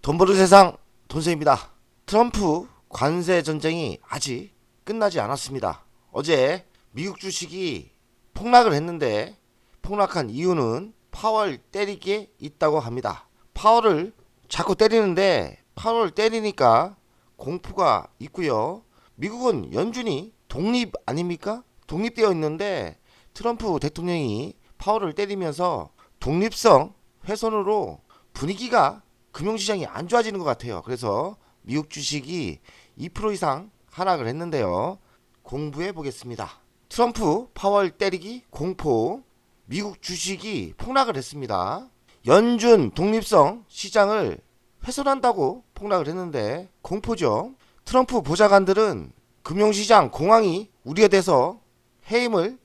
돈 버는 세상 돈세입니다. 트럼프 관세 전쟁이 아직 끝나지 않았습니다. 어제 미국 주식이 폭락을 했는데 폭락한 이유는 파월 때리기에 있다고 합니다. 파월을 자꾸 때리는데 파월 때리니까 공포가 있고요. 미국은 연준이 독립 아닙니까? 독립되어 있는데 트럼프 대통령이 파월을 때리면서 독립성 훼손으로 분위기가 금융시장이 안 좋아지는 것 같아요. 그래서 미국 주식이 2% 이상 하락을 했는데요. 공부해 보겠습니다. 트럼프 파월 때리기 공포, 미국 주식이 폭락을 했습니다. 연준 독립성 시장을 훼손한다고 폭락을 했는데 공포죠. 트럼프 보좌관들은 금융시장 공황이 우려돼서 해임을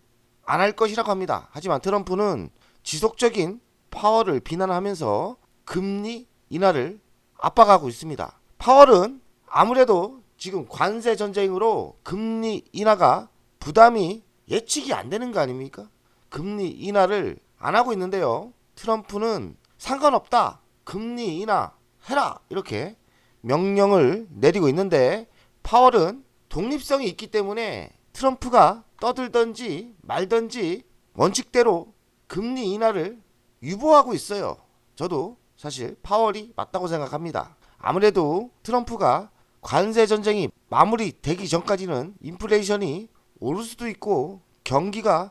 안 할 것이라고 합니다. 하지만 트럼프는 지속적인 파월을 비난하면서 금리 인하를 압박하고 있습니다. 파월은 아무래도 지금 관세 전쟁으로 금리 인하가 부담이 예측이 안 되는 거 아닙니까? 금리 인하를 안 하고 있는데요. 트럼프는 상관없다. 금리 인하 해라. 이렇게 명령을 내리고 있는데 파월은 독립성이 있기 때문에 트럼프가 떠들던지 말던지 원칙대로 금리 인하를 유보하고 있어요. 저도 사실 파월이 맞다고 생각합니다. 아무래도 트럼프가 관세 전쟁이 마무리되기 전까지는 인플레이션이 오를 수도 있고 경기가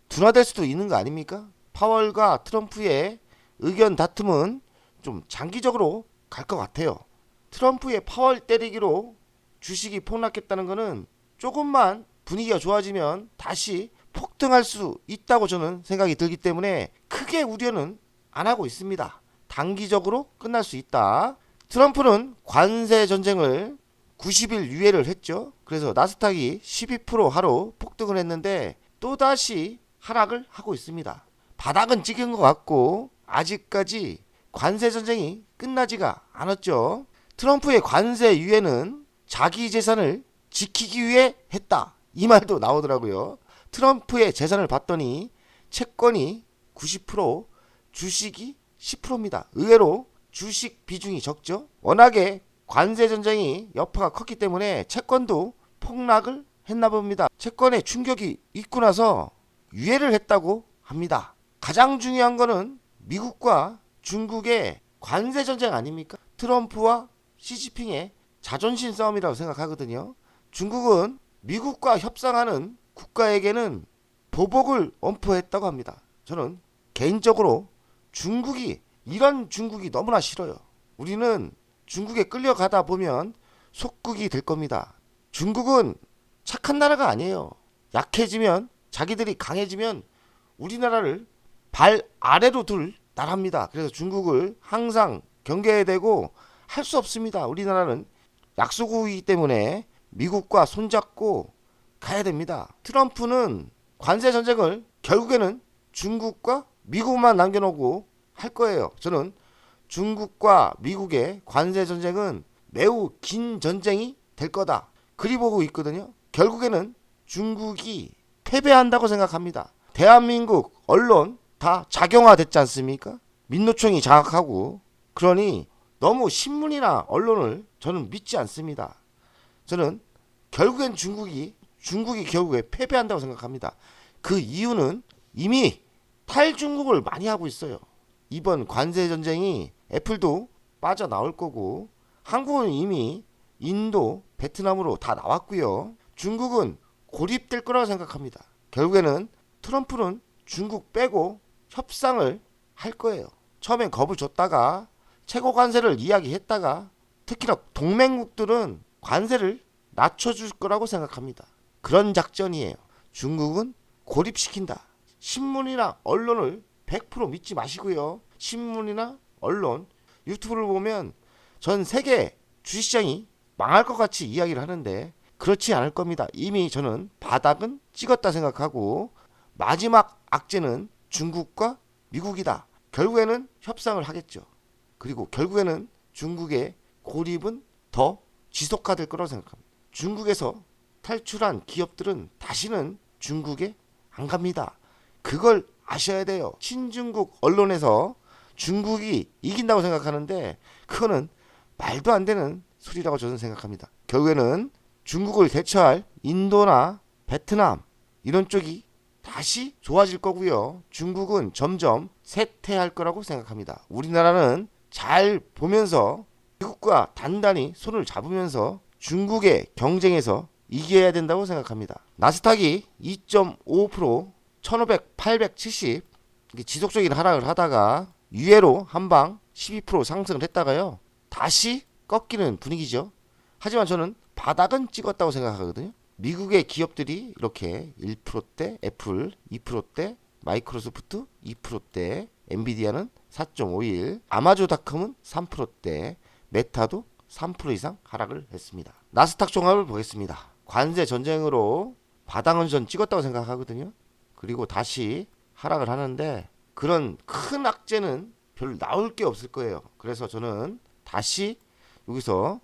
둔화될 수도 있는 거 아닙니까? 파월과 트럼프의 의견 다툼은 좀 장기적으로 갈 것 같아요. 트럼프의 파월 때리기로 주식이 폭락했다는 것은 조금만 분위기가 좋아지면 다시 폭등할 수 있다고 저는 생각이 들기 때문에 크게 우려는 안 하고 있습니다. 단기적으로 끝날 수 있다. 트럼프는 관세 전쟁을 90일 유예를 했죠. 그래서 나스닥이 12% 하루 폭등을 했는데 또다시 하락을 하고 있습니다. 바닥은 찍은 것 같고 아직까지 관세 전쟁이 끝나지가 않았죠. 트럼프의 관세 유예는 자기 재산을 지키기 위해 했다. 이 말도 나오더라고요. 트럼프의 재산을 봤더니 채권이 90%, 주식이 10%입니다. 의외로 주식 비중이 적죠. 워낙에 관세 전쟁이 여파가 컸기 때문에 채권도 폭락을 했나 봅니다. 채권에 충격이 있고 나서 유예를 했다고 합니다. 가장 중요한 거는 미국과 중국의 관세 전쟁 아닙니까? 트럼프와 시진핑의 자존심 싸움이라고 생각하거든요. 중국은 미국과 협상하는 국가에게는 보복을 엄포했다고 합니다. 저는 개인적으로 이런 중국이 너무나 싫어요. 우리는 중국에 끌려가다 보면 속국이 될 겁니다. 중국은 착한 나라가 아니에요. 약해지면 자기들이 강해지면 우리나라를 발 아래로 둘 나라입니다. 그래서 중국을 항상 경계해야 되고 할 수 없습니다. 우리나라는 약소국이기 때문에 미국과 손잡고 가야 됩니다. 트럼프는 관세 전쟁을 결국에는 중국과 미국만 남겨놓고 할 거예요. 저는 중국과 미국의 관세 전쟁은 매우 긴 전쟁이 될 거다. 그리 보고 있거든요. 결국에는 중국이 패배한다고 생각합니다. 대한민국 언론 다 작용화됐지 않습니까? 민노총이 장악하고 그러니 너무 신문이나 언론을 저는 믿지 않습니다. 저는 결국엔 중국이 결국에 패배한다고 생각합니다. 그 이유는 이미 탈중국을 많이 하고 있어요. 이번 관세 전쟁이 애플도 빠져나올 거고 한국은 이미 인도, 베트남으로 다 나왔고요. 중국은 고립될 거라고 생각합니다. 결국에는 트럼프는 중국 빼고 협상을 할 거예요. 처음엔 겁을 줬다가 최고 관세를 이야기했다가 특히나 동맹국들은 관세를 낮춰줄 거라고 생각합니다. 그런 작전이에요. 중국은 고립시킨다. 신문이나 언론을 100% 믿지 마시고요. 신문이나 언론, 유튜브를 보면 전 세계 주식시장이 망할 것 같이 이야기를 하는데 그렇지 않을 겁니다. 이미 저는 바닥은 찍었다 생각하고 마지막 악재는 중국과 미국이다. 결국에는 협상을 하겠죠. 그리고 결국에는 중국의 고립은 더 지속화될 거라고 생각합니다. 중국에서 탈출한 기업들은 다시는 중국에 안 갑니다. 그걸 아셔야 돼요. 친중국 언론에서 중국이 이긴다고 생각하는데 그거는 말도 안 되는 소리라고 저는 생각합니다. 결국에는 중국을 대처할 인도나 베트남 이런 쪽이 다시 좋아질 거고요. 중국은 점점 쇠퇴할 거라고 생각합니다. 우리나라는 잘 보면서 미국과 단단히 손을 잡으면서 중국의 경쟁에서 이겨야 된다고 생각합니다. 나스닥이 2.5% 1500, 870 지속적인 하락을 하다가 유예로 한방 12% 상승을 했다가요. 다시 꺾이는 분위기죠. 하지만 저는 바닥은 찍었다고 생각하거든요. 미국의 기업들이 이렇게 1%대, 애플 2%대, 마이크로소프트 2%대, 엔비디아는 4.51, 아마존닷컴은 3%대, 메타도 3% 이상 하락을 했습니다. 나스닥 종합을 보겠습니다. 관세 전쟁으로 바닥은 전 찍었다고 생각하거든요. 그리고 다시 하락을 하는데 그런 큰 악재는 별로 나올 게 없을 거예요. 그래서 저는 다시 여기서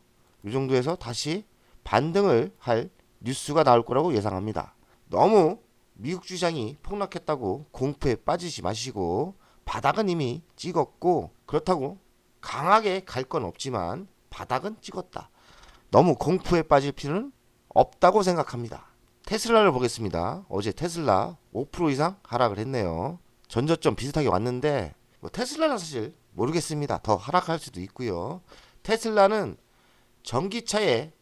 이 정도에서 다시 반등을 할 뉴스가 나올 거라고 예상합니다. 너무 미국 주장이 폭락했다고 공포에 빠지지 마시고 바닥은 이미 찍었고 그렇다고 강하게 갈 건 없지만 바닥은 찍었다. 너무 공포에 빠질 필요는 없다고 생각합니다. 테슬라를 보겠습니다. 어제 테슬라 5% 이상 하락을 했네요. 전저점 비슷하게 왔는데 테슬라는 사실 모르겠습니다. 더 하락할 수도 있고요. 테슬라는 전기차의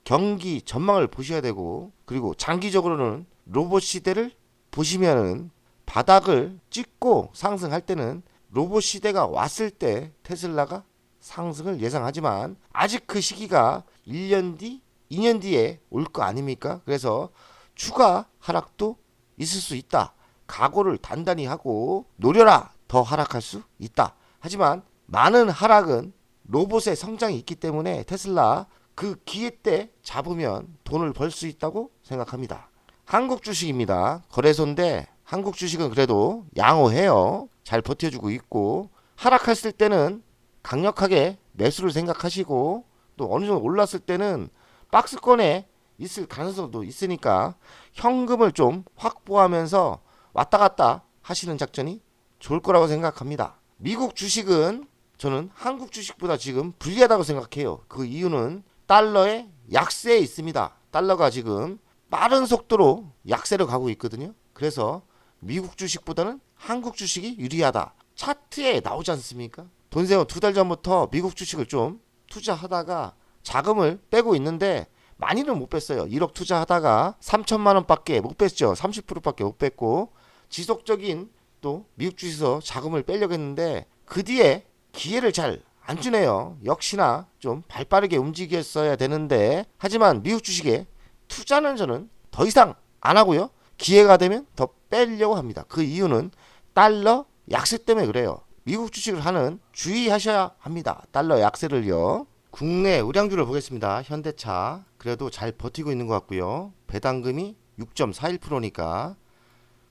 경기 전망을 보셔야 되고 그리고 장기적으로는 로봇 시대를 보시면은 바닥을 찍고 상승할 때는 로봇 시대가 왔을 때 테슬라가 상승을 예상하지만 아직 그 시기가 1년 뒤, 2년 뒤에 올 거 아닙니까? 그래서 추가 하락도 있을 수 있다. 각오를 단단히 하고 노려라. 더 하락할 수 있다. 하지만 많은 하락은 로봇의 성장이 있기 때문에 테슬라 그 기회 때 잡으면 돈을 벌 수 있다고 생각합니다. 한국 주식입니다. 거래소인데 한국 주식은 그래도 양호해요. 잘 버텨주고 있고 하락했을 때는 강력하게 매수를 생각하시고 또 어느 정도 올랐을 때는 박스권에 있을 가능성도 있으니까 현금을 좀 확보하면서 왔다 갔다 하시는 작전이 좋을 거라고 생각합니다. 미국 주식은 저는 한국 주식보다 지금 불리하다고 생각해요. 그 이유는 달러의 약세에 있습니다. 달러가 지금 빠른 속도로 약세로 가고 있거든요. 그래서 미국 주식보다는 한국 주식이 유리하다. 차트에 나오지 않습니까? 돈세원 2달 전부터 미국 주식을 좀 투자하다가 자금을 빼고 있는데 많이는 못 뺐어요. 1억 투자하다가 3천만 원밖에 못 뺐죠. 30%밖에 못 뺐고 지속적인 또 미국 주식에서 자금을 빼려고 했는데 그 뒤에 기회를 잘 안 주네요. 역시나 좀 발빠르게 움직였어야 되는데 하지만 미국 주식에 투자는 저는 더 이상 안 하고요. 기회가 되면 더 빼려고 합니다. 그 이유는 달러 약세 때문에 그래요. 미국 주식을 하는 주의하셔야 합니다. 달러 약세를요. 국내 우량주를 보겠습니다. 현대차 그래도 잘 버티고 있는 것 같고요. 배당금이 6.41%니까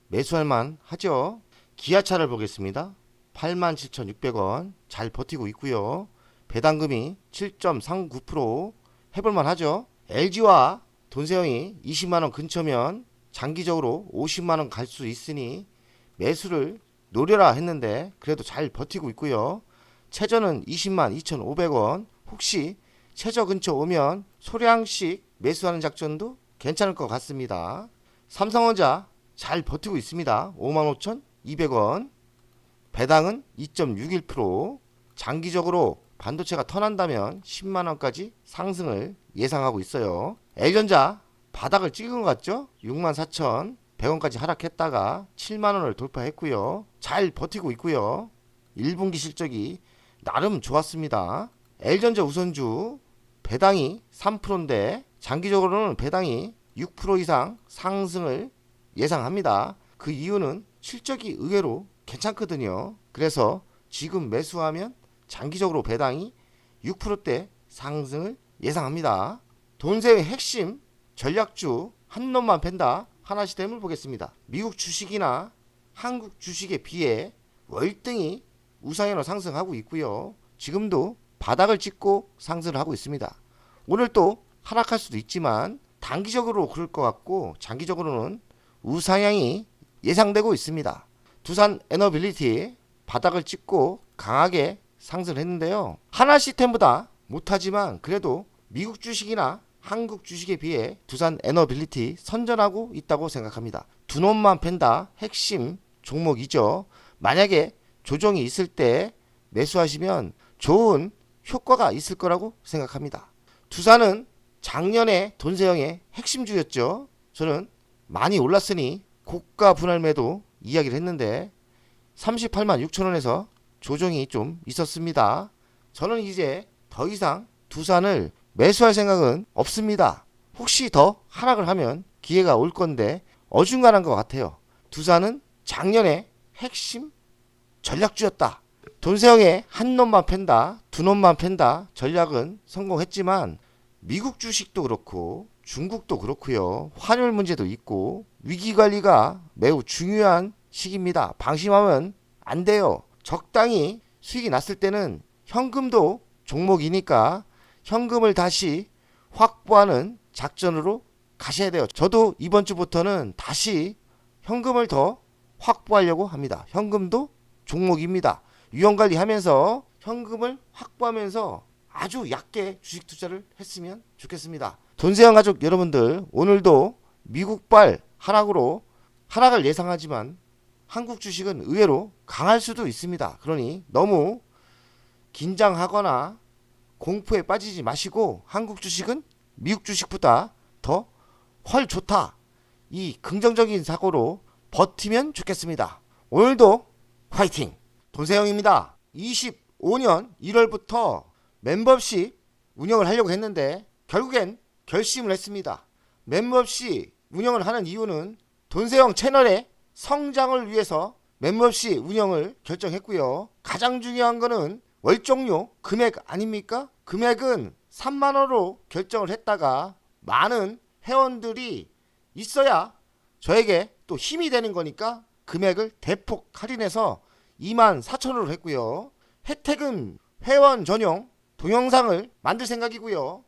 매수할 만 하죠. 기아차를 보겠습니다. 87,600원 잘 버티고 있고요. 배당금이 7.39% 해볼만 하죠. LG와 돈세형이 20만원 근처면 장기적으로 50만원 갈 수 있으니 매수를 노려라 했는데 그래도 잘 버티고 있고요. 최저는 20만 2,500원 혹시 최저 근처 오면 소량씩 매수하는 작전도 괜찮을 것 같습니다. 삼성전자 잘 버티고 있습니다. 55,200원 배당은 2.61% 장기적으로 반도체가 턴한다면 10만원까지 상승을 예상하고 있어요. L전자 바닥을 찍은 것 같죠? 64,100원까지 하락했다가 7만원을 돌파했고요. 잘 버티고 있고요. 1분기 실적이 나름 좋았습니다. L전자 우선주 배당이 3%인데 장기적으로는 배당이 6% 이상 상승을 예상합니다. 그 이유는 실적이 의외로 괜찮거든요. 그래서 지금 매수하면 장기적으로 배당이 6%대 상승을 예상합니다. 돈세의 핵심 전략주 한 놈만 팬다 하나시스템을 보겠습니다. 미국 주식이나 한국 주식에 비해 월등히 우상향으로 상승하고 있고요. 지금도 바닥을 찍고 상승을 하고 있습니다. 오늘 또 하락할 수도 있지만 단기적으로 그럴 것 같고 장기적으로는 우상향이 예상되고 있습니다. 두산 에너빌리티 바닥을 찍고 강하게 상승을 했는데요. 하나시스템보다 못하지만 그래도 미국 주식이나 한국 주식에 비해 두산 에너빌리티 선전하고 있다고 생각합니다. 두 놈만 팬다 핵심 종목이죠. 만약에 조정이 있을 때 매수하시면 좋은 효과가 있을 거라고 생각합니다. 두산은 작년에 돈세형의 핵심주였죠. 저는 많이 올랐으니 고가 분할 매도 이야기를 했는데 38만 6천원에서 조정이 좀 있었습니다. 저는 이제 더 이상 두산을 매수할 생각은 없습니다. 혹시 더 하락을 하면 기회가 올 건데 어중간한 것 같아요. 두산은 작년에 핵심 전략주였다. 돈세형의 한 놈만 팬다, 두 놈만 팬다 전략은 성공했지만 미국 주식도 그렇고 중국도 그렇고요. 환율 문제도 있고 위기 관리가 매우 중요한 시기입니다. 방심하면 안 돼요. 적당히 수익이 났을 때는 현금도 종목이니까 현금을 다시 확보하는 작전으로 가셔야 돼요. 저도 이번 주부터는 다시 현금을 더 확보하려고 합니다. 현금도 종목입니다. 유형관리 하면서 현금을 확보하면서 아주 얕게 주식 투자를 했으면 좋겠습니다. 돈세형 가족 여러분들, 오늘도 미국발 하락을 예상하지만 한국 주식은 의외로 강할 수도 있습니다. 그러니 너무 긴장하거나 공포에 빠지지 마시고 한국 주식은 미국 주식보다 더 훨 좋다. 이 긍정적인 사고로 버티면 좋겠습니다. 오늘도 화이팅! 돈세형입니다. 25년 1월부터 멤버십 운영을 하려고 했는데 결국엔 결심을 했습니다. 멤버십 운영을 하는 이유는 돈세형 채널의 성장을 위해서 멤버십 운영을 결정했고요. 가장 중요한 거는 월정료 금액 아닙니까? 금액은 3만원으로 결정을 했다가 많은 회원들이 있어야 저에게 또 힘이 되는 거니까 금액을 대폭 할인해서 24,000원으로 했고요. 혜택은 회원 전용 동영상을 만들 생각이고요.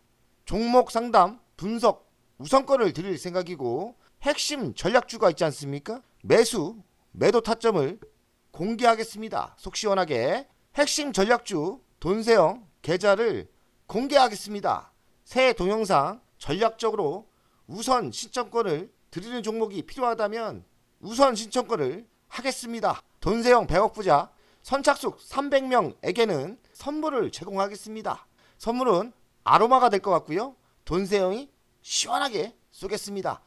종목 상담 분석 우선권을 드릴 생각이고 핵심 전략주가 있지 않습니까? 매도 타점을 공개하겠습니다. 속 시원하게 핵심 전략주 돈세형 계좌를 공개하겠습니다. 새 동영상 전략적으로 우선 신청권을 드리는 종목이 필요하다면 우선 신청권을 하겠습니다. 돈세형 100억 부자 선착순 300명에게는 선물을 제공하겠습니다. 선물은 아로마가 될 것 같고요. 돈세형이 시원하게 쏘겠습니다.